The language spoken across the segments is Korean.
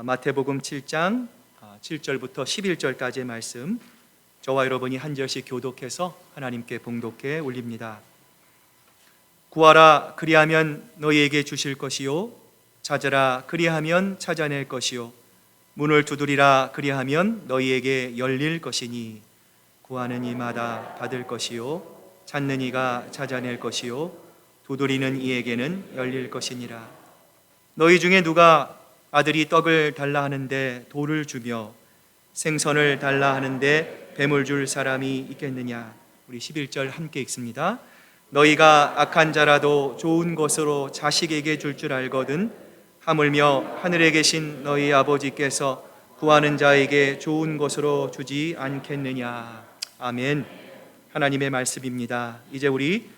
마태복음 7장 7절부터 11절까지의 말씀, 저와 여러분이 한 절씩 교독해서 하나님께 봉독해 올립니다. 구하라 그리하면 너희에게 주실 것이요, 찾으라 그리하면 찾아낼 것이요, 문을 두드리라 그리하면 너희에게 열릴 것이니 구하는 이마다 받을 것이요, 찾는 이가 찾아낼 것이요, 두드리는 이에게는 열릴 것이니라. 너희 중에 누가 아들이 떡을 달라 하는데 돌을 주며 생선을 달라 하는데 뱀을 줄 사람이 있겠느냐? 우리 11절 함께 읽습니다. 너희가 악한 자라도 좋은 것으로 자식에게 줄 알거든 하물며 하늘에 계신 너희 아버지께서 구하는 자에게 좋은 것으로 주지 않겠느냐? 아멘. 하나님의 말씀입니다. 이제 우리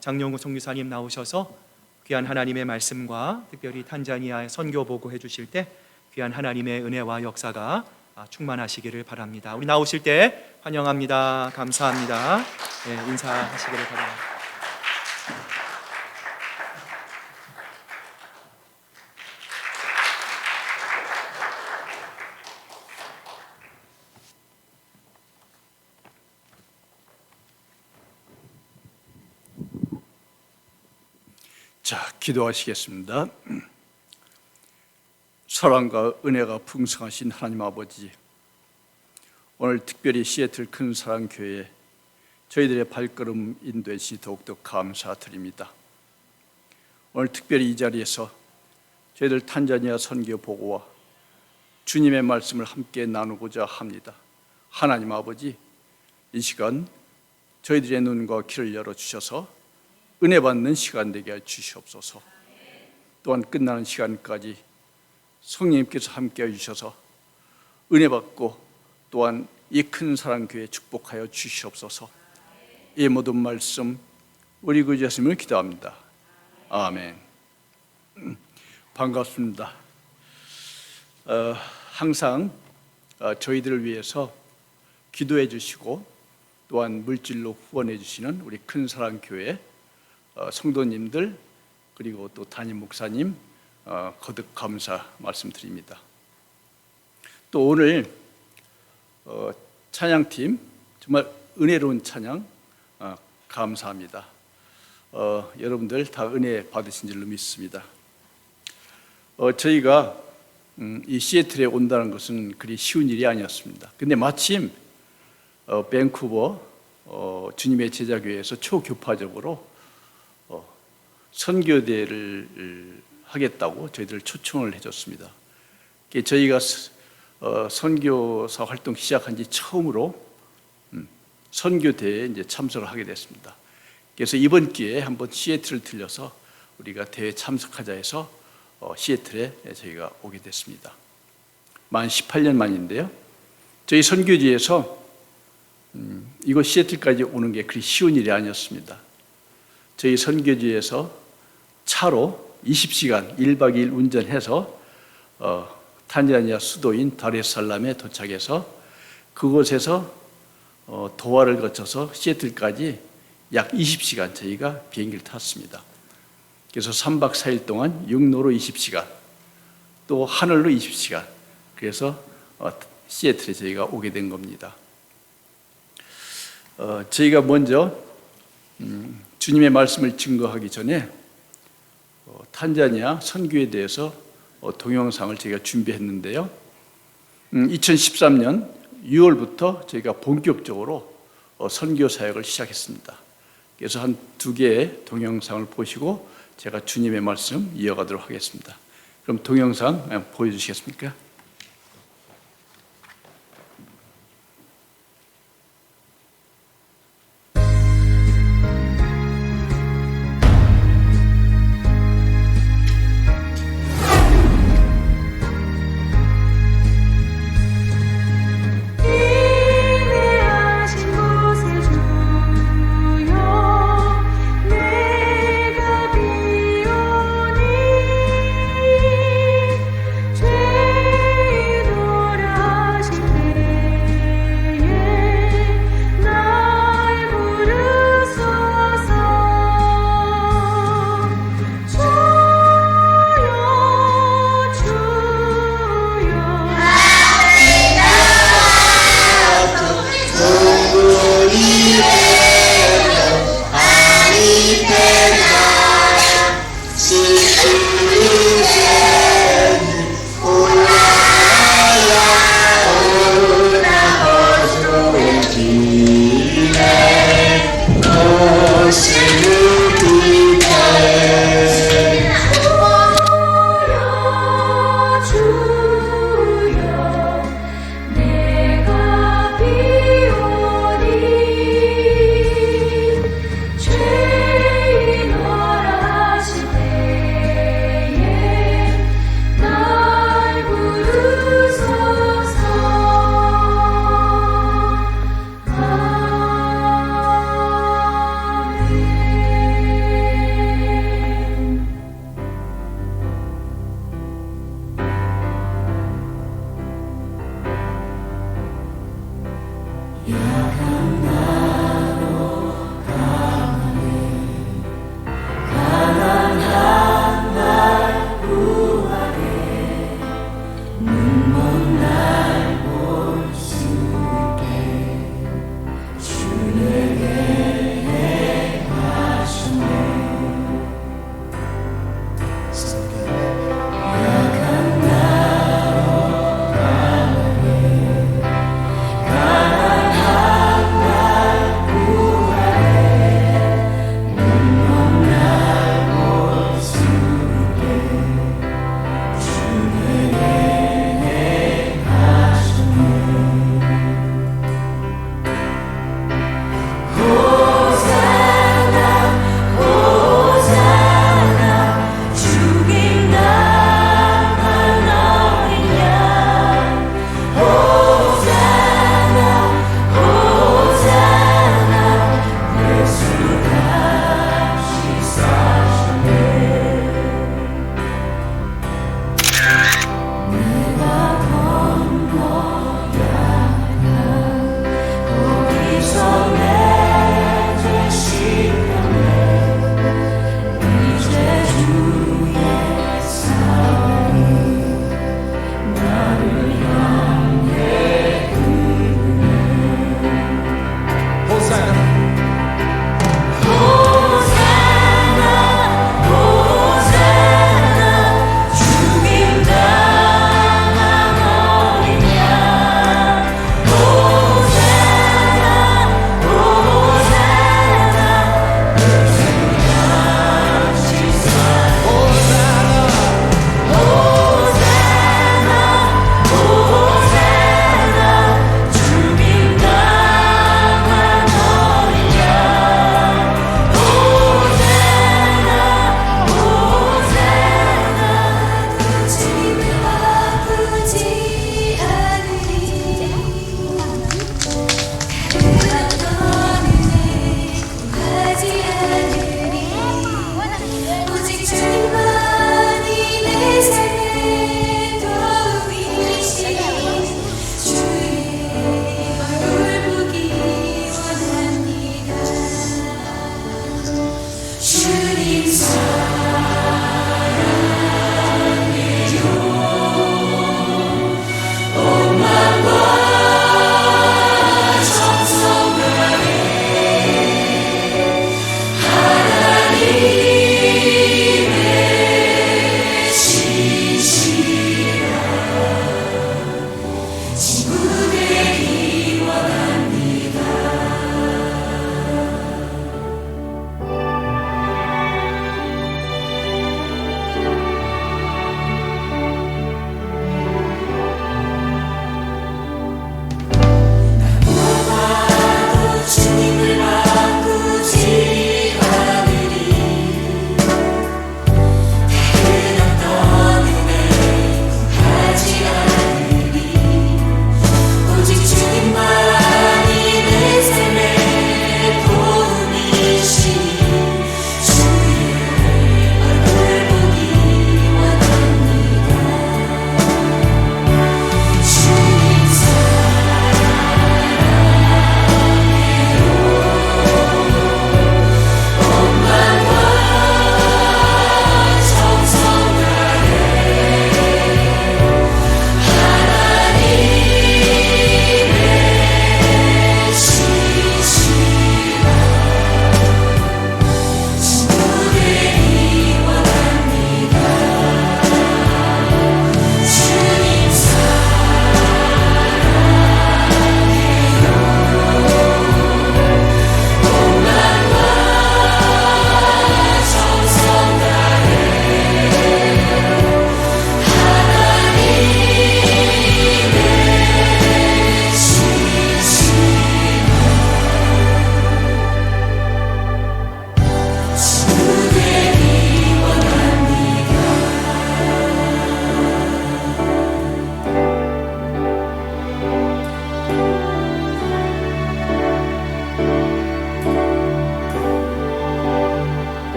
장용구 선교사님 나오셔서 귀한 하나님의 말씀과 특별히 탄자니아의 선교 보고해 주실 때 귀한 하나님의 은혜와 역사가 충만하시기를 바랍니다. 우리 나오실 때 환영합니다. 감사합니다. 네, 인사하시기를 바랍니다. 자, 기도하시겠습니다. 사랑과 은혜가 풍성하신 하나님 아버지, 오늘 특별히 시애틀 큰사랑교회에 저희들의 발걸음 인도해주시 더욱더 감사드립니다. 오늘 특별히 이 자리에서 저희들 탄자니아 선교 보고와 주님의 말씀을 함께 나누고자 합니다. 하나님 아버지, 이 시간 저희들의 눈과 귀를 열어주셔서 은혜 받는 시간 되게 해 주시옵소서. 또한 끝나는 시간까지 성령님께서 함께 해주셔서 은혜 받고 또한 이 큰 사랑교회 축복하여 주시옵소서. 이 모든 말씀 우리 구주 예수님을 기도합니다. 아멘. 반갑습니다. 항상 저희들을 위해서 기도해 주시고 또한 물질로 후원해 주시는 우리 큰 사랑교회 성도님들 그리고 또 담임 목사님 거듭 감사 말씀드립니다. 또 오늘 찬양팀 정말 은혜로운 찬양 감사합니다. 여러분들 다 은혜 받으신 줄로 믿습니다. 저희가 이 시애틀에 온다는 것은 그리 쉬운 일이 아니었습니다. 근데 마침 밴쿠버 주님의 제자교회에서 초교파적으로 선교대를 하겠다고 저희들 초청을 해줬습니다. 저희가 선교사 활동 시작한 지 처음으로 선교대회에 이제 참석을 하게 됐습니다. 그래서 이번 기회에 한번 시애틀을 들려서 우리가 대회 참석하자 해서 시애틀에 저희가 오게 됐습니다. 만 18년 만인데요. 저희 선교지에서 이곳 시애틀까지 오는 게 그리 쉬운 일이 아니었습니다. 저희 선교지에서 차로 20시간 1박 2일 운전해서 탄자니아 수도인 다르에살람에 도착해서 그곳에서 도하를 거쳐서 시애틀까지 약 20시간 저희가 비행기를 탔습니다. 그래서 3박 4일 동안 육로로 20시간 또 하늘로 20시간 그래서 시애틀에 저희가 오게 된 겁니다. 저희가 먼저 주님의 말씀을 증거하기 전에 탄자니아 선교에 대해서 동영상을 저희가 준비했는데요. 2013년 6월부터 저희가 본격적으로 선교 사역을 시작했습니다. 그래서 한 2개의 동영상을 보시고 제가 주님의 말씀 이어가도록 하겠습니다. 그럼 동영상 보여주시겠습니까? 내가 비오니 죄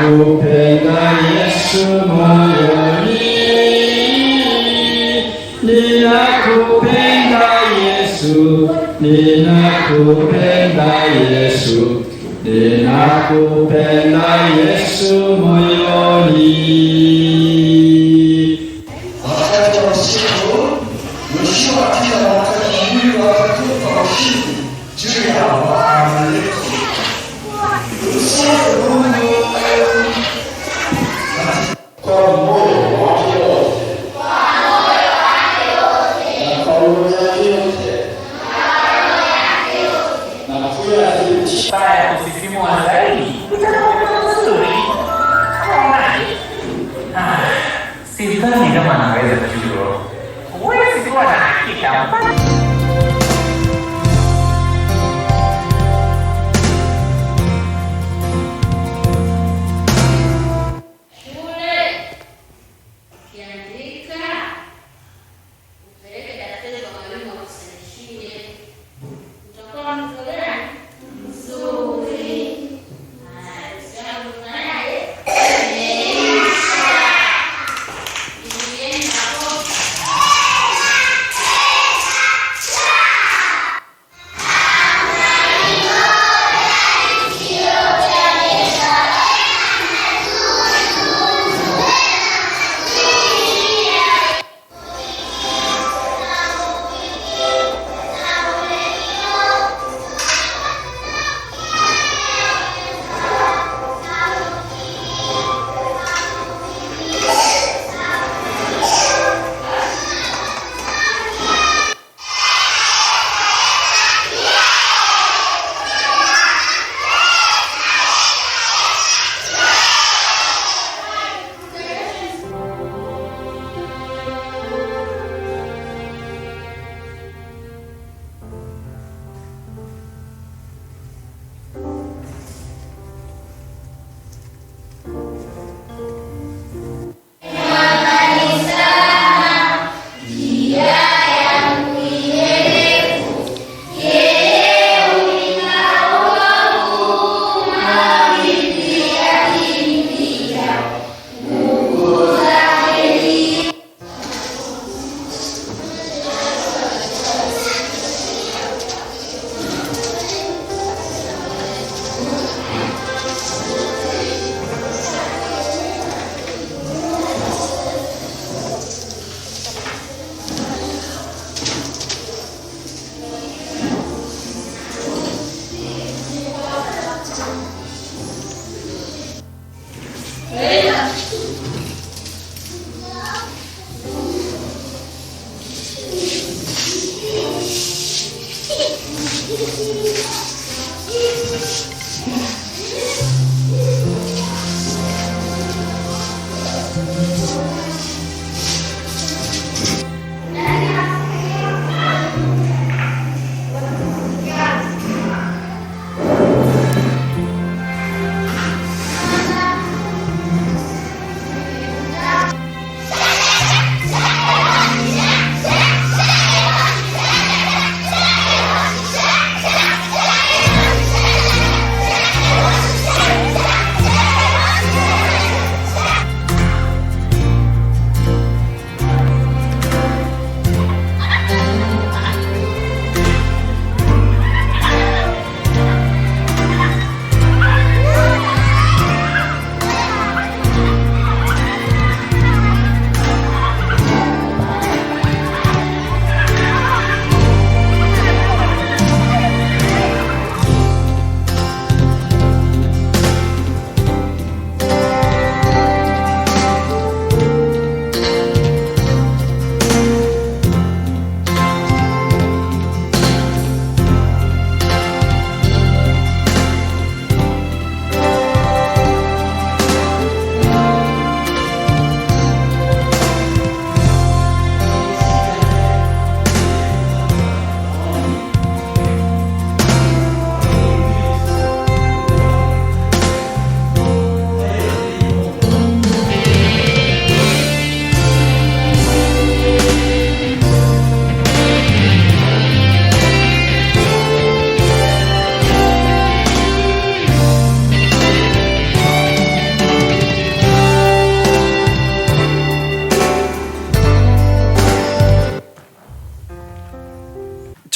구pen가 예수 모여니 니나 구pen가 예수 니나 구pen가 예수 니나 구pen가 예수 모여니 Para positivismo zaidi itakuwa nzuri unaonaje? Sidhani kama anaweza kujua, huwezi kuwa na hakika.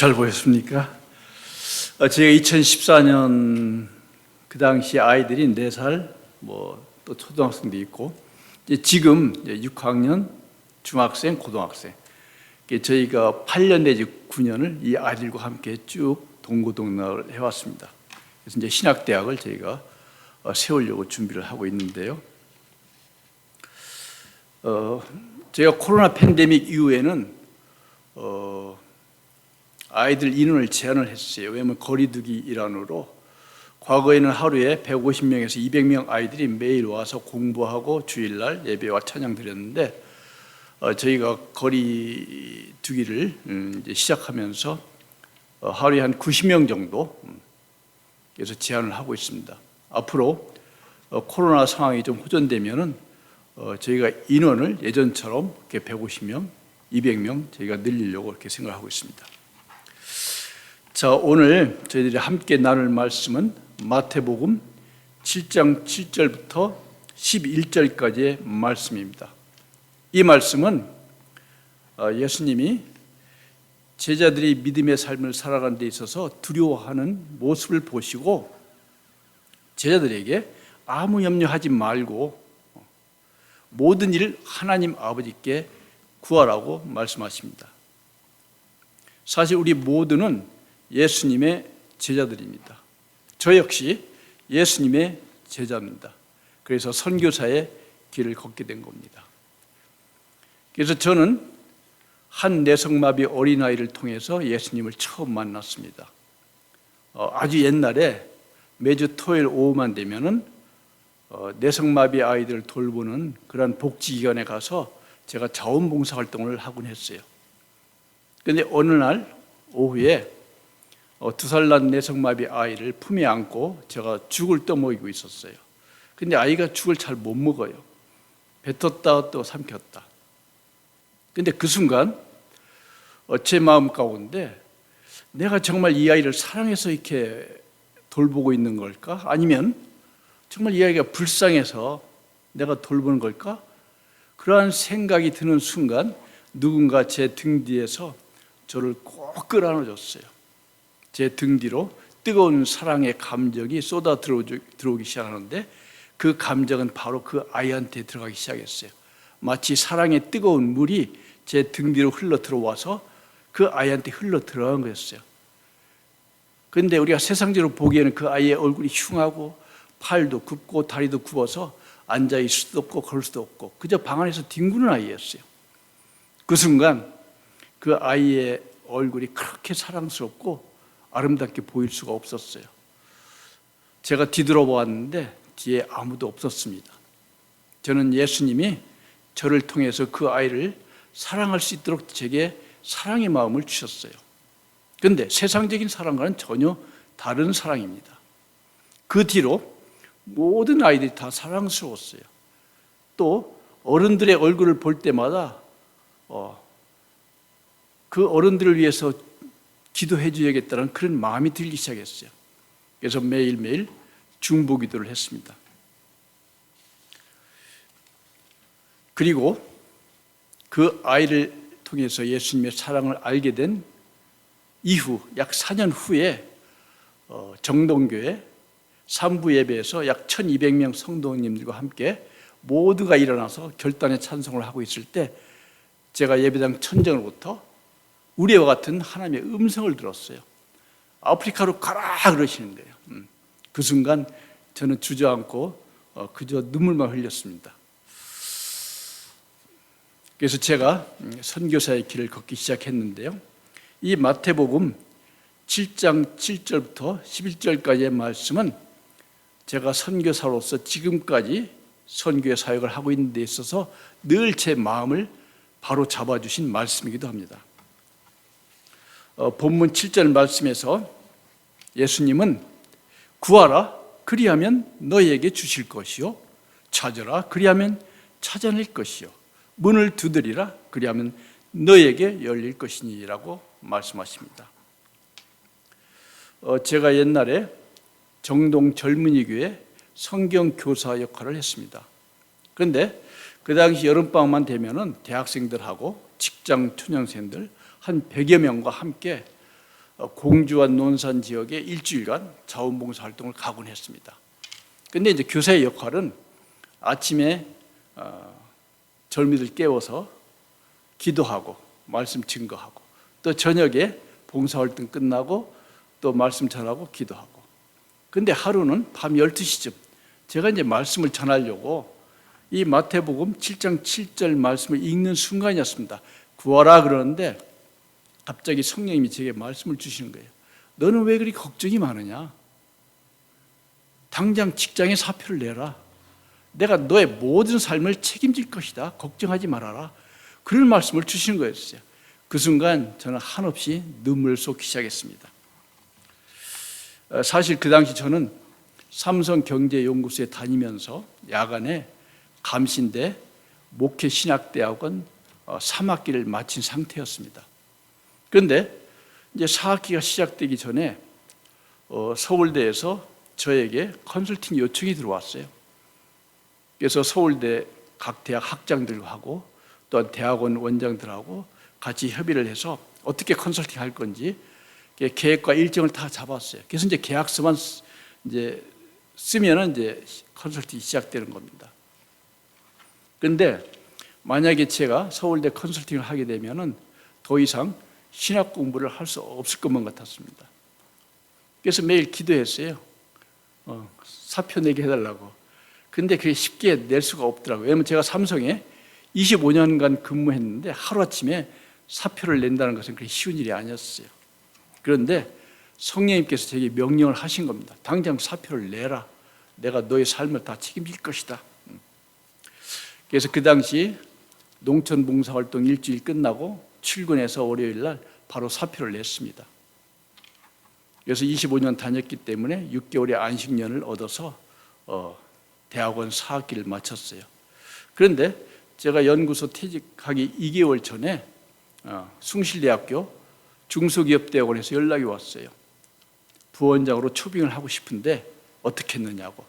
잘 보였습니까? 제가 2014년 그 당시 아이들이 4살, 또 초등학생도 있고, 지금 6학년, 중학생, 고등학생, 저희가 8년 내지 9년을 이 아이들과 함께 쭉 동고동락을 해왔습니다. 그래서 이제 신학대학을 저희가 세우려고 준비를 하고 있는데요. 제가 코로나 팬데믹 이후에는 아이들 인원을 제한을 했어요. 왜냐하면 거리두기 일환으로 과거에는 하루에 150명에서 200명 아이들이 매일 와서 공부하고 주일날 예배와 찬양 드렸는데 저희가 거리두기를 이제 시작하면서 하루에 한 90명 정도 그래서 제한을 하고 있습니다. 앞으로 코로나 상황이 좀 호전되면은 저희가 인원을 예전처럼 이렇게 150명, 200명 저희가 늘리려고 이렇게 생각하고 있습니다. 자, 오늘 저희들이 함께 나눌 말씀은 마태복음 7장 7절부터 11절까지의 말씀입니다. 이 말씀은 예수님이 제자들이 믿음의 삶을 살아가는 데 있어서 두려워하는 모습을 보시고 제자들에게 아무 염려하지 말고 모든 일을 하나님 아버지께 구하라고 말씀하십니다. 사실 우리 모두는 예수님의 제자들입니다. 저 역시 예수님의 제자입니다. 그래서 선교사의 길을 걷게 된 겁니다. 그래서 저는 한 내성마비 어린아이를 통해서 예수님을 처음 만났습니다. 아주 옛날에 매주 토요일 오후만 되면은 내성마비 아이들을 돌보는 그런 복지기관에 가서 제가 자원봉사 활동을 하곤 했어요. 그런데 어느 날 오후에 2살 난 내성마비 아이를 품에 안고 제가 죽을 떠먹이고 있었어요. 근데 아이가 죽을 잘 못 먹어요. 뱉었다 또 삼켰다. 근데 그 순간 제 마음 가운데 내가 정말 이 아이를 사랑해서 이렇게 돌보고 있는 걸까? 아니면 정말 이 아이가 불쌍해서 내가 돌보는 걸까? 그러한 생각이 드는 순간 누군가 제 등 뒤에서 저를 꼭 끌어안아줬어요. 제 등 뒤로 뜨거운 사랑의 감정이 쏟아 들어오기 시작하는데 그 감정은 바로 그 아이한테 들어가기 시작했어요. 마치 사랑의 뜨거운 물이 제 등 뒤로 흘러 들어와서 그 아이한테 흘러 들어간 거였어요. 그런데 우리가 세상적으로 보기에는 그 아이의 얼굴이 흉하고 팔도 굽고 다리도 굽어서 앉아있을 수도 없고 걸을 수도 없고 그저 방 안에서 뒹구는 아이였어요. 그 순간 그 아이의 얼굴이 그렇게 사랑스럽고 아름답게 보일 수가 없었어요. 제가 뒤돌아보았는데 뒤에 아무도 없었습니다. 저는 예수님이 저를 통해서 그 아이를 사랑할 수 있도록 제게 사랑의 마음을 주셨어요. 그런데 세상적인 사랑과는 전혀 다른 사랑입니다. 그 뒤로 모든 아이들이 다 사랑스러웠어요. 또 어른들의 얼굴을 볼 때마다 그 어른들을 위해서 기도해 줘야겠다는 그런 마음이 들기 시작했어요. 그래서 매일매일 중보기도를 했습니다. 그리고 그 아이를 통해서 예수님의 사랑을 알게 된 이후 약 4년 후에 정동교회 3부 예배에서 약 1200명 성도님들과 함께 모두가 일어나서 결단의 찬송을 하고 있을 때 제가 예배당 천정으로부터 우리와 같은 하나님의 음성을 들었어요. 아프리카로 가라 그러시는 거예요. 그 순간 저는 주저앉고 그저 눈물만 흘렸습니다. 그래서 제가 선교사의 길을 걷기 시작했는데요. 이 마태복음 7장 7절부터 11절까지의 말씀은 제가 선교사로서 지금까지 선교의 사역을 하고 있는 데 있어서 늘 제 마음을 바로 잡아주신 말씀이기도 합니다. 본문 7절 말씀에서 예수님은 구하라 그리하면 너희에게 주실 것이요 찾으라 그리하면 찾아낼 것이요 문을 두드리라 그리하면 너희에게 열릴 것이니라고 말씀하십니다. 제가 옛날에 정동 젊은이교회 성경교사 역할을 했습니다. 그런데 그 당시 여름방학만 되면은 대학생들하고 직장 초년생들 한 100여 명과 함께 공주와 논산 지역에 일주일간 자원봉사 활동을 가곤 했습니다. 근데 이제 교사의 역할은 아침에 젊이들 깨워서 기도하고 말씀 증거하고, 또 저녁에 봉사활동 끝나고 또 말씀 전하고 기도하고. 근데 하루는 밤 12시쯤 제가 이제 말씀을 전하려고 이 마태복음 7장 7절 말씀을 읽는 순간이었습니다. 구하라 그러는데 갑자기 성령님이 제게 말씀을 주시는 거예요. 너는 왜 그리 걱정이 많으냐? 당장 직장에 사표를 내라. 내가 너의 모든 삶을 책임질 것이다. 걱정하지 말아라. 그런 말씀을 주시는 거였어요. 그 순간 저는 한없이 눈물을 쏟기 시작했습니다. 사실 그 당시 저는 삼성경제연구소에 다니면서 야간에 감신대 목회신학대학원 3학기를 마친 상태였습니다. 그런데 이제 4학기가 시작되기 전에 서울대에서 저에게 컨설팅 요청이 들어왔어요. 그래서 서울대 각 대학 학장들하고 또한 대학원 원장들하고 같이 협의를 해서 어떻게 컨설팅 할 건지 계획과 일정을 다 잡았어요. 그래서 이제 계약서만 이제 쓰면은 이제 컨설팅이 시작되는 겁니다. 그런데 만약에 제가 서울대 컨설팅을 하게 되면은 더 이상 신학 공부를 할 수 없을 것만 같았습니다. 그래서 매일 기도했어요. 사표 내게 해달라고. 근데 그게 쉽게 낼 수가 없더라고요. 왜냐하면 제가 삼성에 25년간 근무했는데 하루아침에 사표를 낸다는 것은 그렇게 쉬운 일이 아니었어요. 그런데 성령님께서 제게 명령을 하신 겁니다. 당장 사표를 내라. 내가 너의 삶을 다 책임질 것이다. 그래서 그 당시 농촌 봉사활동 일주일 끝나고 출근해서 월요일 날 바로 사표를 냈습니다. 그래서 25년 다녔기 때문에 6개월의 안식년을 얻어서 대학원 4학기를 마쳤어요. 그런데 제가 연구소 퇴직하기 2개월 전에 숭실대학교 중소기업대학원에서 연락이 왔어요. 부원장으로 초빙을 하고 싶은데 어떻게 했느냐고.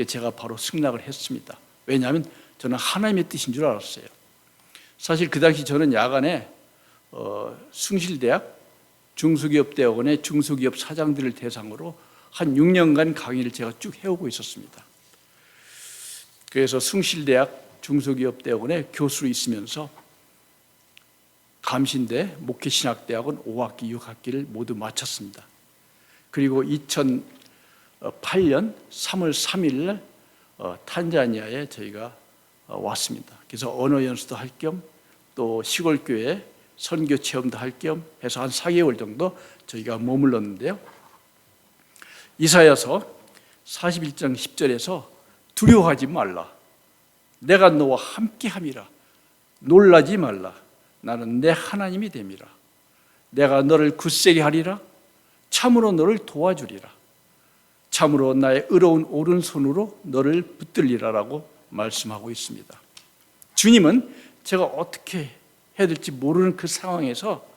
제가 바로 승낙을 했습니다. 왜냐하면 저는 하나님의 뜻인 줄 알았어요. 사실 그 당시 저는 야간에 숭실대학 중소기업대학원의 중소기업 사장들을 대상으로 한 6년간 강의를 제가 쭉 해오고 있었습니다. 그래서 숭실대학 중소기업대학원의 교수로 있으면서 감신대 목회신학대학원 5학기, 6학기를 모두 마쳤습니다. 그리고 2008년 3월 3일 날 탄자니아에 저희가 왔습니다. 그래서 언어 연수도 할 겸 또 시골교회 선교 체험도 할 겸 해서 한 4개월 정도 저희가 머물렀는데요. 이사야서 41장 10절에서 두려워하지 말라. 내가 너와 함께함이라. 놀라지 말라. 나는 내 하나님이 됨이라. 내가 너를 굳세게 하리라. 참으로 너를 도와주리라. 참으로 나의 의로운 오른손으로 너를 붙들리라라고 말씀하고 있습니다. 주님은 제가 어떻게 해야 될지 모르는 그 상황에서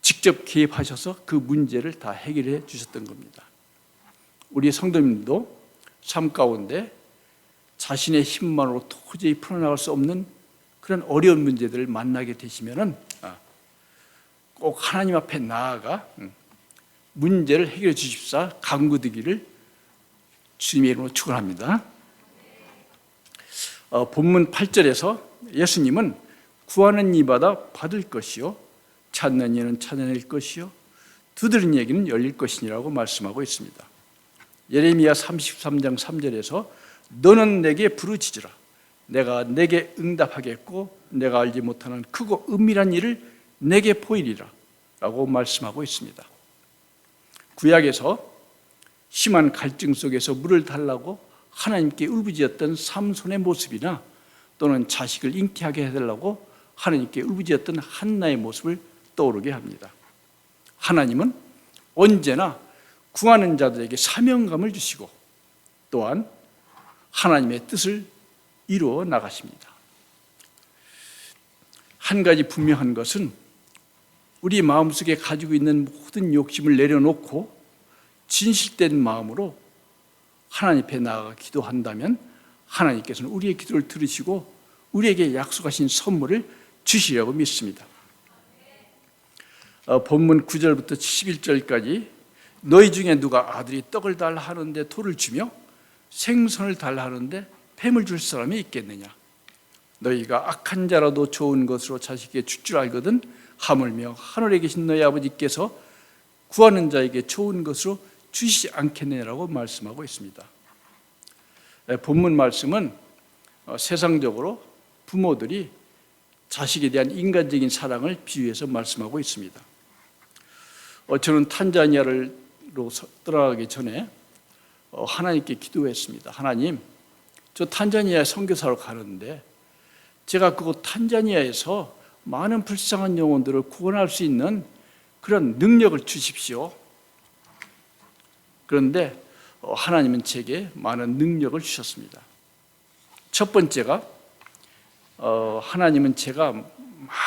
직접 개입하셔서 그 문제를 다 해결해 주셨던 겁니다. 우리 성도님도 삶 가운데 자신의 힘만으로 도저히 풀어나갈 수 없는 그런 어려운 문제들을 만나게 되시면은 꼭 하나님 앞에 나아가 문제를 해결해 주십사 간구드기를 주님의 이름으로 축원합니다. 본문 8절에서 예수님은 구하는 이마다 받을 것이요 찾는 이는 찾아낼 것이요 두드리는 이에게는 열릴 것이니라고 말씀하고 있습니다. 예레미야 33장 3절에서 너는 내게 부르짖으라. 내가 내게 응답하겠고 내가 알지 못하는 크고 은밀한 일을 내게 보이리라 라고 말씀하고 있습니다. 구약에서 심한 갈증 속에서 물을 달라고 하나님께 울부짖었던 삼손의 모습이나 또는 자식을 잉태하게 해달라고 하나님께 울부짖었던 한나의 모습을 떠오르게 합니다. 하나님은 언제나 구하는 자들에게 사명감을 주시고 또한 하나님의 뜻을 이루어 나가십니다. 한 가지 분명한 것은 우리 마음속에 가지고 있는 모든 욕심을 내려놓고 진실된 마음으로 하나님 앞에 나아가 기도한다면 하나님께서는 우리의 기도를 들으시고 우리에게 약속하신 선물을 주시려고 믿습니다. 본문 9절부터 11절까지 너희 중에 누가 아들이 떡을 달라 하는데 돌을 주며 생선을 달라 하는데 뱀을 줄 사람이 있겠느냐? 너희가 악한 자라도 좋은 것으로 자식에게 줄 줄 알거든 하물며 하늘에 계신 너희 아버지께서 구하는 자에게 좋은 것으로 주시지 않겠느냐라고 말씀하고 있습니다. 본문 말씀은 세상적으로 부모들이 자식에 대한 인간적인 사랑을 비유해서 말씀하고 있습니다. 저는 탄자니아로 떠나가기 전에 하나님께 기도했습니다. 하나님, 저 탄자니아에 선교사로 가는데 제가 그곳 탄자니아에서 많은 불쌍한 영혼들을 구원할 수 있는 그런 능력을 주십시오. 그런데 하나님은 제게 많은 능력을 주셨습니다. 첫 번째가 하나님은 제가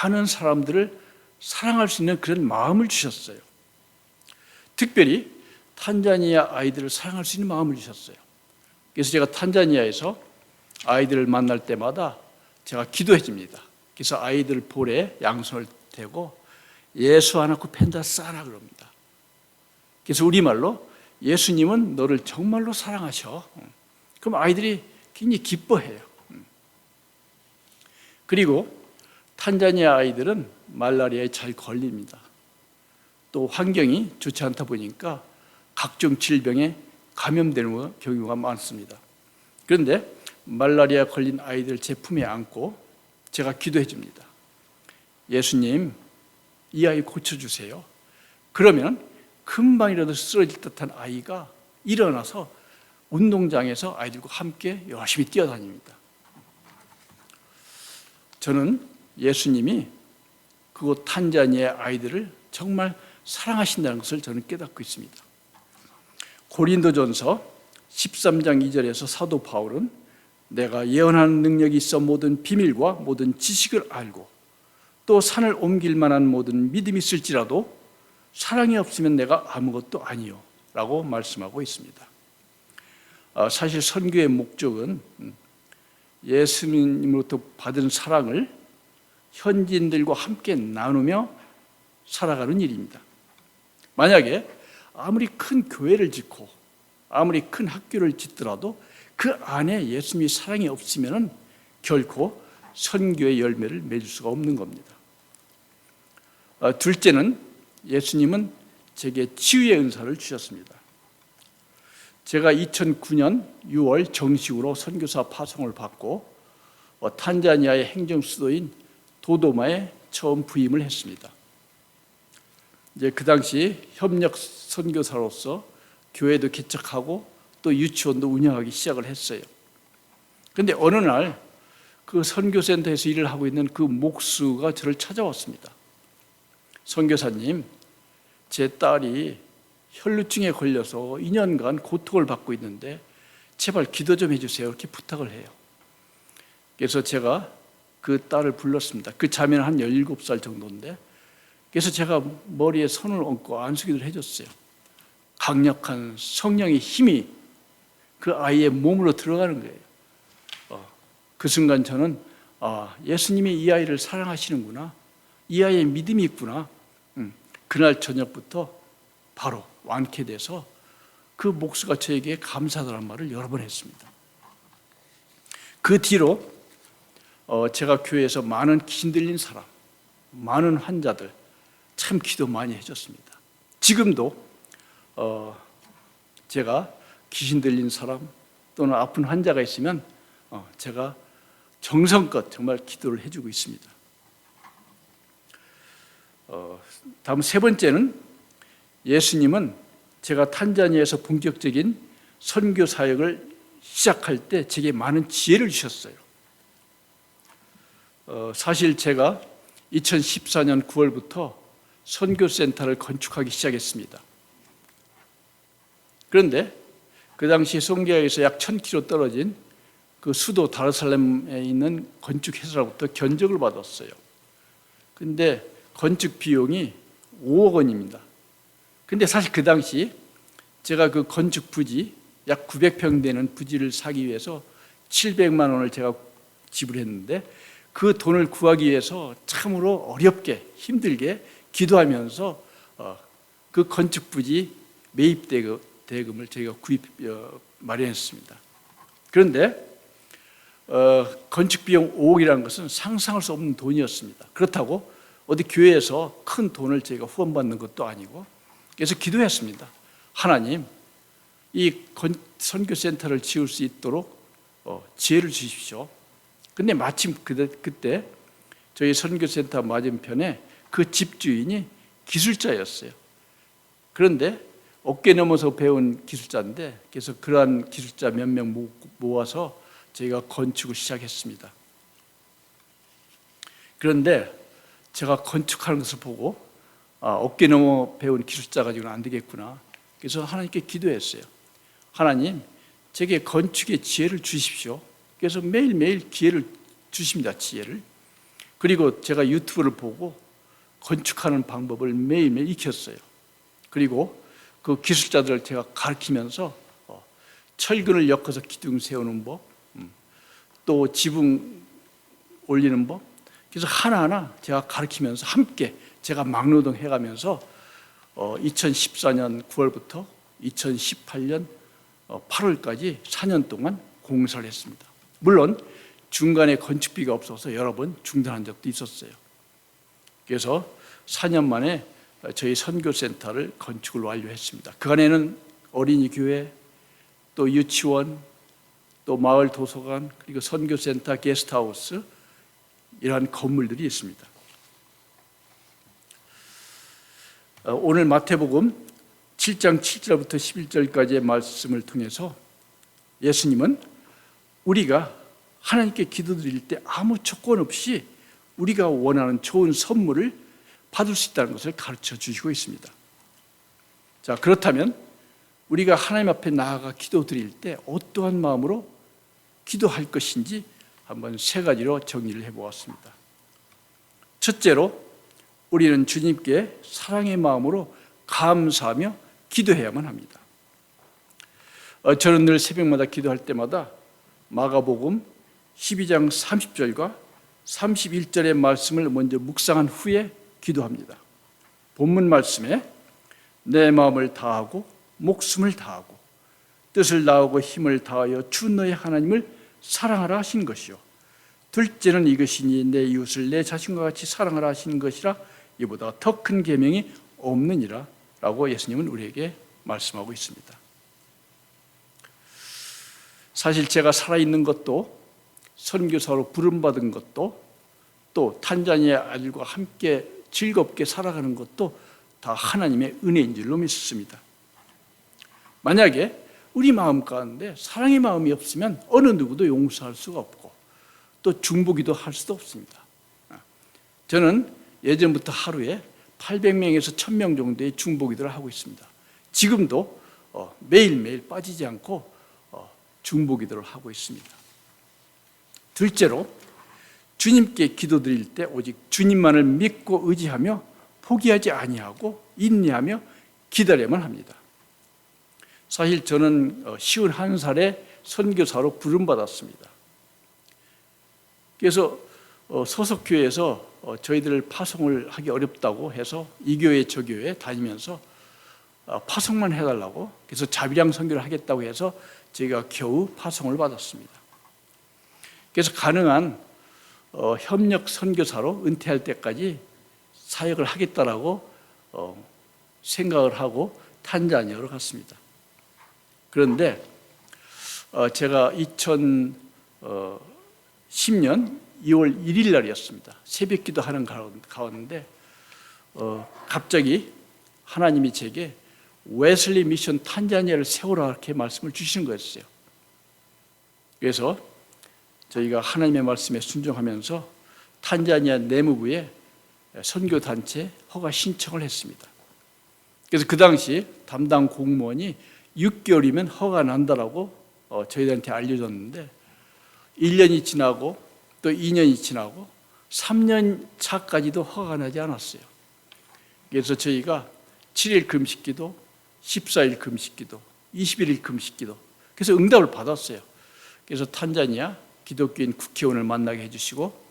많은 사람들을 사랑할 수 있는 그런 마음을 주셨어요. 특별히 탄자니아 아이들을 사랑할 수 있는 마음을 주셨어요. 그래서 제가 탄자니아에서 아이들을 만날 때마다 제가 기도해 줍니다. 그래서 아이들 볼에 양손을 대고 예수 아나쿠 펜다 싸나 그럽니다. 그래서 우리말로 예수님은 너를 정말로 사랑하셔. 그럼 아이들이 굉장히 기뻐해요. 그리고 탄자니아 아이들은 말라리아에 잘 걸립니다. 또 환경이 좋지 않다 보니까 각종 질병에 감염되는 경우가 많습니다. 그런데 말라리아 걸린 아이들 제 품에 안고 제가 기도해 줍니다. 예수님, 이 아이 고쳐주세요. 그러면 금방이라도 쓰러질 듯한 아이가 일어나서 운동장에서 아이들과 함께 열심히 뛰어다닙니다. 저는 예수님이 그곳 탄자니아 아이들을 정말 사랑하신다는 것을 저는 깨닫고 있습니다. 고린도전서 13장 2절에서 사도 바울은 내가 예언하는 능력이 있어 모든 비밀과 모든 지식을 알고 또 산을 옮길 만한 모든 믿음이 있을지라도 사랑이 없으면 내가 아무것도 아니요 라고 말씀하고 있습니다. 사실 선교의 목적은 예수님으로부터 받은 사랑을 현지인들과 함께 나누며 살아가는 일입니다. 만약에 아무리 큰 교회를 짓고 아무리 큰 학교를 짓더라도 그 안에 예수님의 사랑이 없으면 결코 선교의 열매를 맺을 수가 없는 겁니다. 둘째는 예수님은 제게 치유의 은사를 주셨습니다. 제가 2009년 6월 정식으로 선교사 파송을 받고 탄자니아의 행정 수도인 도도마에 처음 부임을 했습니다. 이제 그 당시 협력 선교사로서 교회도 개척하고 또 유치원도 운영하기 시작을 했어요. 그런데 어느 날 그 선교센터에서 일을 하고 있는 그 목수가 저를 찾아왔습니다. 선교사님, 제 딸이 혈루증에 걸려서 2년간 고통을 받고 있는데 제발 기도 좀 해주세요. 이렇게 부탁을 해요. 그래서 제가 그 딸을 불렀습니다. 그 자매는 한 17살 정도인데 그래서 제가 머리에 손을 얹고 안수기도를 해줬어요. 강력한 성령의 힘이 그 아이의 몸으로 들어가는 거예요. 그 순간 저는 예수님이 이 아이를 사랑하시는구나. 이 아이의 믿음이 있구나. 그날 저녁부터 바로 완쾌돼서 그 목수가 저에게 감사하다는 말을 여러 번 했습니다. 그 뒤로 제가 교회에서 많은 귀신 들린 사람, 많은 환자들 참 기도 많이 해줬습니다. 지금도 제가 귀신 들린 사람 또는 아픈 환자가 있으면 제가 정성껏 정말 기도를 해주고 있습니다. 다음 세 번째는 예수님은 제가 탄자니아에서 본격적인 선교 사역을 시작할 때 제게 많은 지혜를 주셨어요. 사실 제가 2014년 9월부터 선교센터를 건축하기 시작했습니다. 그런데 그 당시 송계역에서 약 1000km 떨어진 그 수도 다르살렘에 있는 건축회사로부터 견적을 받았어요. 그런데 건축 비용이 5억 원입니다. 근데 사실 그 당시 제가 그 건축 부지 약 900평 되는 부지를 사기 위해서 700만 원을 제가 지불했는데 그 돈을 구하기 위해서 참으로 어렵게 힘들게 기도하면서 그 건축 부지 매입 대금을 저희가 마련했습니다. 그런데 건축 비용 5억이라는 것은 상상할 수 없는 돈이었습니다. 그렇다고 어디 교회에서 큰 돈을 저희가 후원받는 것도 아니고, 그래서 기도했습니다. 하나님, 이 선교센터를 지을 수 있도록 지혜를 주십시오. 근데 마침 그때 저희 선교센터 맞은편에 그 집주인이 기술자였어요. 그런데 어깨 넘어서 배운 기술자인데, 그래서 그러한 기술자 몇 명 모아서 저희가 건축을 시작했습니다. 그런데 제가 건축하는 것을 보고 어깨 넘어 배운 기술자 가지고는 안 되겠구나. 그래서 하나님께 기도했어요. 하나님, 제게 건축의 지혜를 주십시오. 그래서 매일매일 기회를 주십니다. 지혜를. 그리고 제가 유튜브를 보고 건축하는 방법을 매일매일 익혔어요. 그리고 그 기술자들을 제가 가르치면서 철근을 엮어서 기둥 세우는 법, 또 지붕 올리는 법, 그래서 하나하나 제가 가르치면서 함께 제가 막노동 해가면서 2014년 9월부터 2018년 8월까지 4년 동안 공사를 했습니다. 물론 중간에 건축비가 없어서 여러 번 중단한 적도 있었어요. 그래서 4년 만에 저희 선교센터를 건축을 완료했습니다. 그 안에는 어린이 교회, 또 유치원, 또 마을 도서관, 그리고 선교센터 게스트하우스, 이러한 건물들이 있습니다. 오늘 마태복음 7장 7절부터 11절까지의 말씀을 통해서 예수님은 우리가 하나님께 기도드릴 때 아무 조건 없이 우리가 원하는 좋은 선물을 받을 수 있다는 것을 가르쳐 주시고 있습니다. 자, 그렇다면 우리가 하나님 앞에 나아가 기도드릴 때 어떠한 마음으로 기도할 것인지 한번 세 가지로 정리를 해보았습니다. 첫째로, 우리는 주님께 사랑의 마음으로 감사하며 기도해야만 합니다. 저는 늘 새벽마다 기도할 때마다 마가복음 12장 30절과 31절의 말씀을 먼저 묵상한 후에 기도합니다. 본문 말씀에 내 마음을 다하고 목숨을 다하고 뜻을 다하고 힘을 다하여 주 너의 하나님을 사랑하라 하신 것이요, 둘째는 이것이니 내 이웃을 내 자신과 같이 사랑하라 하시는 것이라, 이보다 더 큰 계명이 없느니라 라고 예수님은 우리에게 말씀하고 있습니다. 사실 제가 살아있는 것도, 선교사로 부름받은 것도, 또 탄자니아 아들과 함께 즐겁게 살아가는 것도 다 하나님의 은혜인 줄로 믿습니다. 만약에 우리 마음 가운데 사랑의 마음이 없으면 어느 누구도 용서할 수가 없고 또 중보기도 할 수도 없습니다. 저는 예전부터 하루에 800명에서 1000명 정도의 중보기도를 하고 있습니다. 지금도 매일매일 빠지지 않고 중보기도를 하고 있습니다. 둘째로, 주님께 기도드릴 때 오직 주님만을 믿고 의지하며 포기하지 아니하고 인내하며 기다려야만 합니다. 사실 저는 51살에 선교사로 부름받았습니다. 그래서 소속교회에서 저희들을 파송을 하기 어렵다고 해서 이 교회 저 교회 다니면서 파송만 해달라고, 그래서 자비량 선교를 하겠다고 해서 제가 겨우 파송을 받았습니다. 그래서 가능한 협력 선교사로 은퇴할 때까지 사역을 하겠다라고 생각을 하고 탄자니아로 갔습니다. 그런데 제가 2010년 2월 1일 날이었습니다. 새벽 기도하는 가운데 갑자기 하나님이 제게 웨슬리 미션 탄자니아를 세우라 이렇게 말씀을 주시는 거였어요. 그래서 저희가 하나님의 말씀에 순종하면서 탄자니아 내무부에 선교단체 허가 신청을 했습니다. 그래서 그 당시 담당 공무원이 6개월이면 허가 난다라고 저희들한테 알려줬는데 1년이 지나고 또 2년이 지나고 3년 차까지도 허가가 나지 않았어요. 그래서 저희가 7일 금식기도, 14일 금식기도, 21일 금식기도, 그래서 응답을 받았어요. 그래서 탄자니아 기독교인 국회의원을 만나게 해주시고,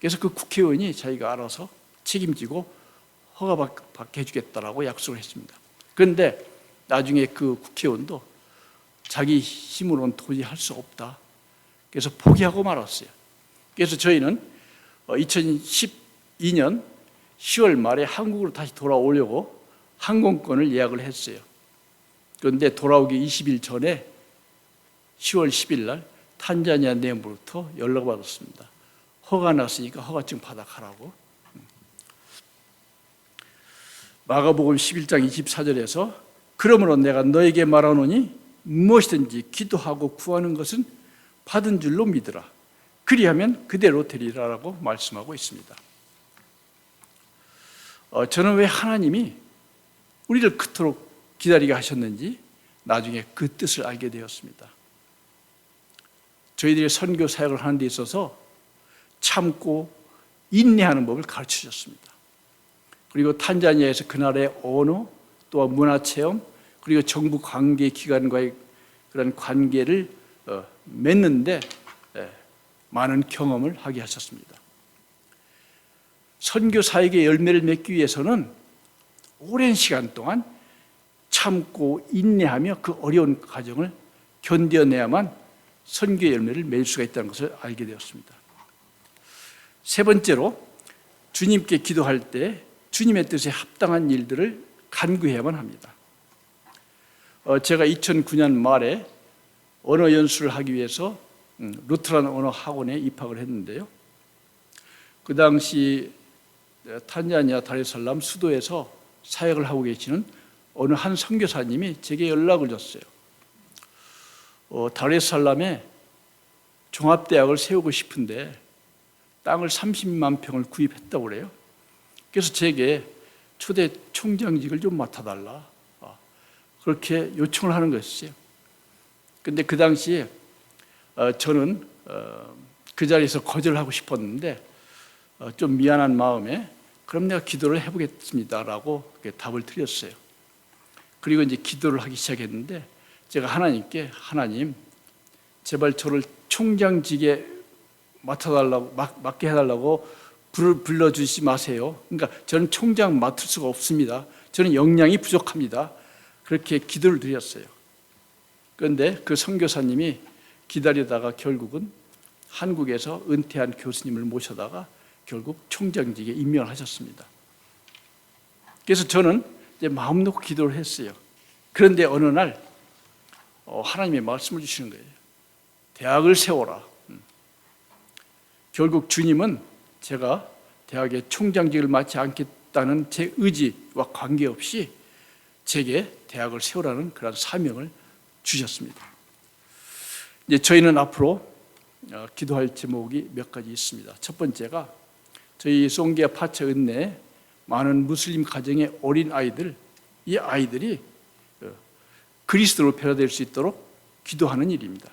그래서 그 국회의원이 자기가 알아서 책임지고 허가받게 해주겠다라고 약속을 했습니다. 그런데 나중에 그 국회의원도 자기 힘으로는 도저히 할 수 없다. 그래서 포기하고 말았어요. 그래서 저희는 2012년 10월 말에 한국으로 다시 돌아오려고 항공권을 예약을 했어요. 그런데 돌아오기 20일 전에 10월 10일 날 탄자니아 내무부터 연락을 받았습니다. 허가 났으니까 허가증 받아가라고. 마가복음 11장 24절에서 그러므로 내가 너에게 말하노니 무엇이든지 기도하고 구하는 것은 받은 줄로 믿으라. 그리하면 그대로 되리라라고 말씀하고 있습니다. 저는 왜 하나님이 우리를 그토록 기다리게 하셨는지 나중에 그 뜻을 알게 되었습니다. 저희들이 선교 사역을 하는 데 있어서 참고 인내하는 법을 가르쳐 주셨습니다. 그리고 탄자니아에서 그날의 언어, 또한 문화체험, 그리고 정부 관계기관과의 그런 관계를 맺는데 많은 경험을 하게 하셨습니다. 선교 사역의 열매를 맺기 위해서는 오랜 시간 동안 참고 인내하며 그 어려운 과정을 견뎌내야만 선교의 열매를 맺을 수가 있다는 것을 알게 되었습니다. 세 번째로, 주님께 기도할 때 주님의 뜻에 합당한 일들을 간구해야만 합니다. 제가 2009년 말에 언어 연수를 하기 위해서 루트란 언어 학원에 입학을 했는데요. 그 당시 탄자니아 다레살람 수도에서 사역을 하고 계시는 어느 한 선교사님이 제게 연락을 줬어요. 다레살람에 종합대학을 세우고 싶은데 땅을 30만 평을 구입했다고 그래요. 그래서 제게 초대 총장직을 좀 맡아달라, 그렇게 요청을 하는 것이었어요. 그런데 그 당시에 저는 그 자리에서 거절하고 싶었는데 좀 미안한 마음에 그럼 내가 기도를 해보겠습니다라고 답을 드렸어요. 그리고 이제 기도를 하기 시작했는데 제가 하나님께, 하나님 제발 저를 총장직에 맡게 해달라고 불러주시지 마세요. 그러니까 저는 총장 맡을 수가 없습니다. 저는 역량이 부족합니다. 그렇게 기도를 드렸어요. 그런데 그 선교사님이 기다리다가 결국은 한국에서 은퇴한 교수님을 모셔다가 결국 총장직에 임명을 하셨습니다. 그래서 저는 이제 마음 놓고 기도를 했어요. 그런데 어느 날 하나님의 말씀을 주시는 거예요. 대학을 세워라. 결국 주님은 제가 대학의 총장직을 맡지 않겠다는 제 의지와 관계없이 제게 대학을 세우라는 그런 사명을 주셨습니다. 이제 저희는 앞으로 기도할 제목이 몇 가지 있습니다. 첫 번째가 저희 송기아 파처 은내에 많은 무슬림 가정의 어린 아이들, 이 아이들이 그리스도로 변화될 수 있도록 기도하는 일입니다.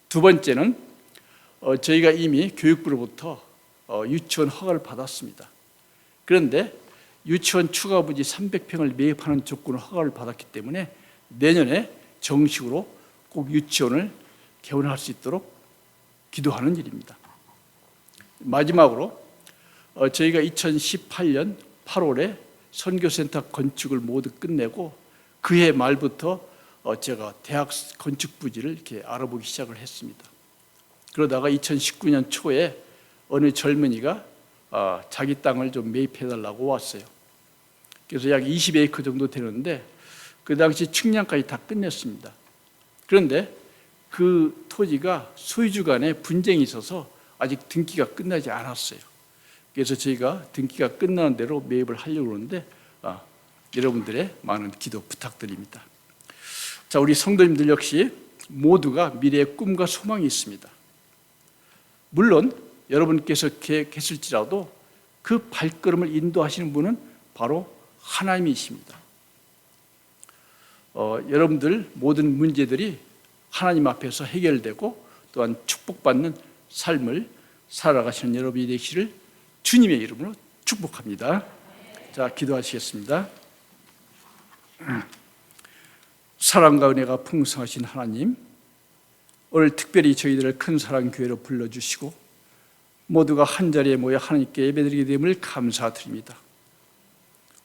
두 번째는 저희가 이미 교육부로부터 유치원 허가를 받았습니다. 그런데 유치원 추가 부지 300평을 매입하는 조건으로 허가를 받았기 때문에 내년에 정식으로 꼭 유치원을 개원할 수 있도록 기도하는 일입니다. 마지막으로 저희가 2018년 8월에 선교센터 건축을 모두 끝내고 그해 말부터 제가 대학 건축 부지를 이렇게 알아보기 시작을 했습니다. 그러다가 2019년 초에 어느 젊은이가 자기 땅을 좀 매입해달라고 왔어요. 그래서 약 20에이커 정도 되는데 그 당시 측량까지 다 끝냈습니다. 그런데 그 토지가 소유주 간에 분쟁이 있어서 아직 등기가 끝나지 않았어요. 그래서 저희가 등기가 끝나는 대로 매입을 하려고 하는데 여러분들의 많은 기도 부탁드립니다. 자, 우리 성도님들 역시 모두가 미래의 꿈과 소망이 있습니다. 물론 여러분께서 계실지라도 그 발걸음을 인도하시는 분은 바로 하나님이십니다. 여러분들 모든 문제들이 하나님 앞에서 해결되고 또한 축복받는 삶을 살아가시는 여러분이 되시기를 주님의 이름으로 축복합니다. 자, 기도하시겠습니다. 사랑과 은혜가 풍성하신 하나님, 오늘 특별히 저희들을 큰 사랑 교회로 불러주시고 모두가 한자리에 모여 하나님께 예배드리게 됨을 감사드립니다.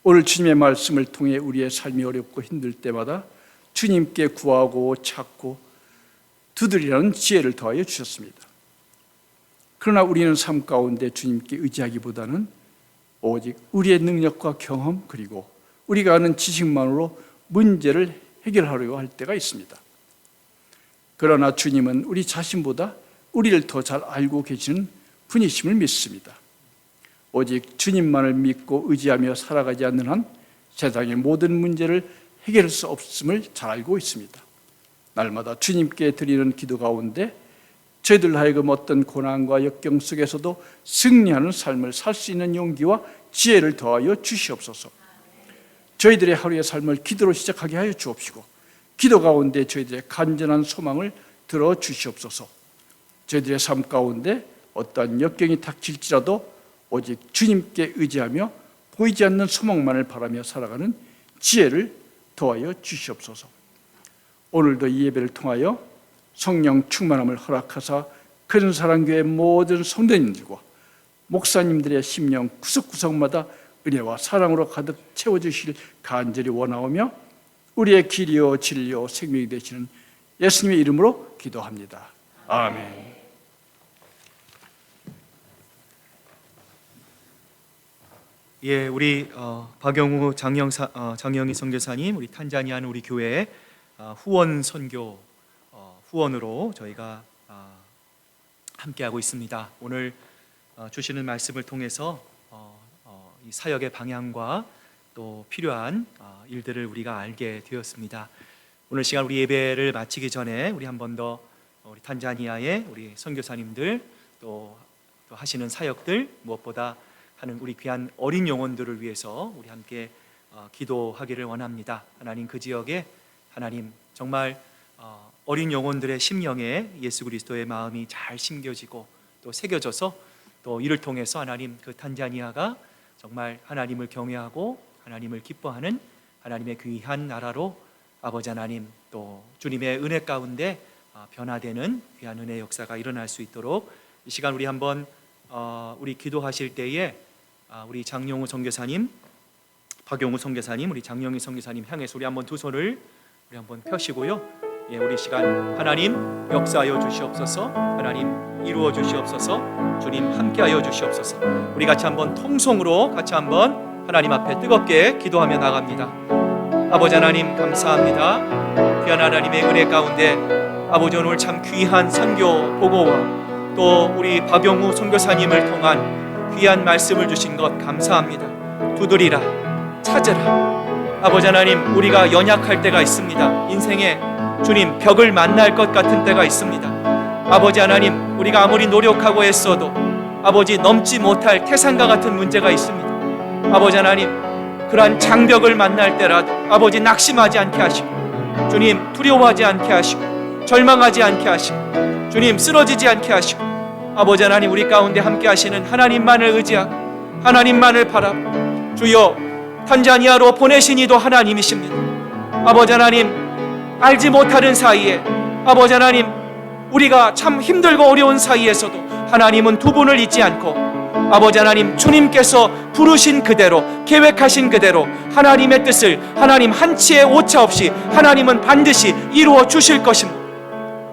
오늘 주님의 말씀을 통해 우리의 삶이 어렵고 힘들 때마다 주님께 구하고 찾고 두드리라는 지혜를 더하여 주셨습니다. 그러나 우리는 삶 가운데 주님께 의지하기보다는 오직 우리의 능력과 경험 그리고 우리가 아는 지식만으로 문제를 해결하려고 할 때가 있습니다. 그러나 주님은 우리 자신보다 우리를 더 잘 알고 계시는 분이심을 믿습니다. 오직 주님만을 믿고 의지하며 살아가지 않는 한 세상의 모든 문제를 해결할 수 없음을 잘 알고 있습니다. 날마다 주님께 드리는 기도 가운데 저희들 하여금 어떤 고난과 역경 속에서도 승리하는 삶을 살 수 있는 용기와 지혜를 더하여 주시옵소서. 저희들의 하루의 삶을 기도로 시작하게 하여 주옵시고 기도 가운데 저희들의 간절한 소망을 들어 주시옵소서. 저희들의 삶 가운데 어떠한 역경이 닥칠지라도 오직 주님께 의지하며 보이지 않는 소망만을 바라며 살아가는 지혜를 더하여 주시옵소서. 오늘도 이 예배를 통하여 성령 충만함을 허락하사 큰사랑교회 모든 성도님들과 목사님들의 심령 구석구석마다 은혜와 사랑으로 가득 채워주실 간절히 원하오며 우리의 길이요 진리요 생명이 되시는 예수님의 이름으로 기도합니다. 아멘. 예, 우리 박영우 장영희 선교사님, 우리 탄자니아는 우리 교회 후원 선교 후원으로 저희가 함께하고 있습니다. 오늘 주시는 말씀을 통해서 이 사역의 방향과 또 필요한 일들을 우리가 알게 되었습니다. 오늘 시간 우리 예배를 마치기 전에 우리 한 번 더 우리 탄자니아의 우리 선교사님들 또 하시는 사역들 무엇보다 하는 우리 귀한 어린 영혼들을 위해서 우리 함께 기도하기를 원합니다. 하나님 그 지역에 하나님 정말 어린 영혼들의 심령에 예수 그리스도의 마음이 잘 심겨지고 또 새겨져서 또 이를 통해서 하나님 그 탄자니아가 정말 하나님을 경외하고 하나님을 기뻐하는 하나님의 귀한 나라로 아버지 하나님 또 주님의 은혜 가운데 변화되는 귀한 은혜의 역사가 일어날 수 있도록 이 시간 우리 한번 우리 기도하실 때에 우리 장용우 선교사님, 박용우 선교사님, 우리 장영희 선교사님 향해서 우리 한번 두 손을 우리 한번 펴시고요. 예, 우리 시간 하나님 역사하여 주시옵소서. 하나님 이루어 주시옵소서. 주님 함께하여 주시옵소서. 우리 같이 한번 통성으로 같이 한번 하나님 앞에 뜨겁게 기도하며 나갑니다. 아버지 하나님 감사합니다. 귀한 하나님의 은혜 가운데 아버지 오늘 참 귀한 선교 보고와 또 우리 박용우 선교사님을 통한 귀한 말씀을 주신 것 감사합니다. 두드리라, 찾으라. 아버지 하나님 우리가 연약할 때가 있습니다. 인생에 주님 벽을 만날 것 같은 때가 있습니다. 아버지 하나님 우리가 아무리 노력하고 애써도 아버지 넘지 못할 태산과 같은 문제가 있습니다. 아버지 하나님 그러한 장벽을 만날 때라도 아버지 낙심하지 않게 하시고 주님 두려워하지 않게 하시고 절망하지 않게 하시고 주님 쓰러지지 않게 하시고 아버지 하나님 우리 가운데 함께 하시는 하나님만을 의지하고 하나님만을 바라보고 주여 탄자니아로 보내신 이도 하나님이십니다. 아버지 하나님 알지 못하는 사이에 아버지 하나님 우리가 참 힘들고 어려운 사이에서도 하나님은 두 분을 잊지 않고 아버지 하나님 주님께서 부르신 그대로 계획하신 그대로 하나님의 뜻을 하나님 한치의 오차 없이 하나님은 반드시 이루어 주실 것입니다.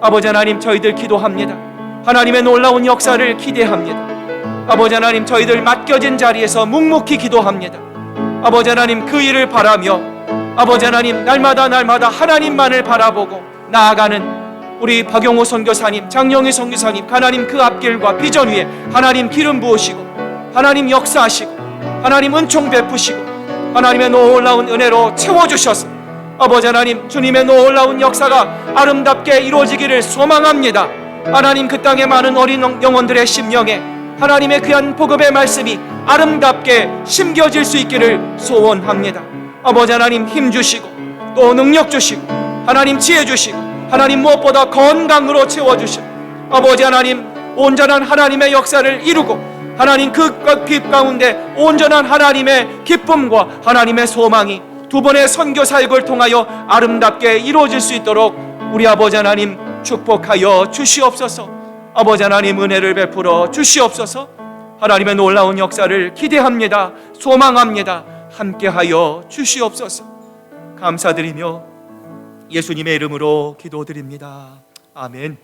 아버지 하나님 저희들 기도합니다. 하나님의 놀라운 역사를 기대합니다. 아버지 하나님 저희들 맡겨진 자리에서 묵묵히 기도합니다. 아버지 하나님 그 일을 바라며 아버지 하나님 날마다 하나님만을 바라보고 나아가는 우리 박용호 선교사님, 장영희 선교사님 하나님 그 앞길과 비전 위에 하나님 기름 부으시고 하나님 역사하시고 하나님 은총 베푸시고 하나님의 놀라운 은혜로 채워주셔서 아버지 하나님 주님의 놀라운 역사가 아름답게 이루어지기를 소망합니다. 하나님 그 땅의 많은 어린 영혼들의 심령에 하나님의 귀한 복음의 말씀이 아름답게 심겨질 수 있기를 소원합니다. 아버지 하나님 힘 주시고 또 능력 주시고 하나님 지혜 주시고 하나님 무엇보다 건강으로 채워주시고 아버지 하나님 온전한 하나님의 역사를 이루고 하나님 그 길 가운데 온전한 하나님의 기쁨과 하나님의 소망이 두 번의 선교 사역을 통하여 아름답게 이루어질 수 있도록 우리 아버지 하나님 축복하여 주시옵소서. 아버지 하나님 은혜를 베풀어 주시옵소서. 하나님의 놀라운 역사를 기대합니다. 소망합니다. 함께하여 주시옵소서. 감사드리며 예수님의 이름으로 기도드립니다. 아멘.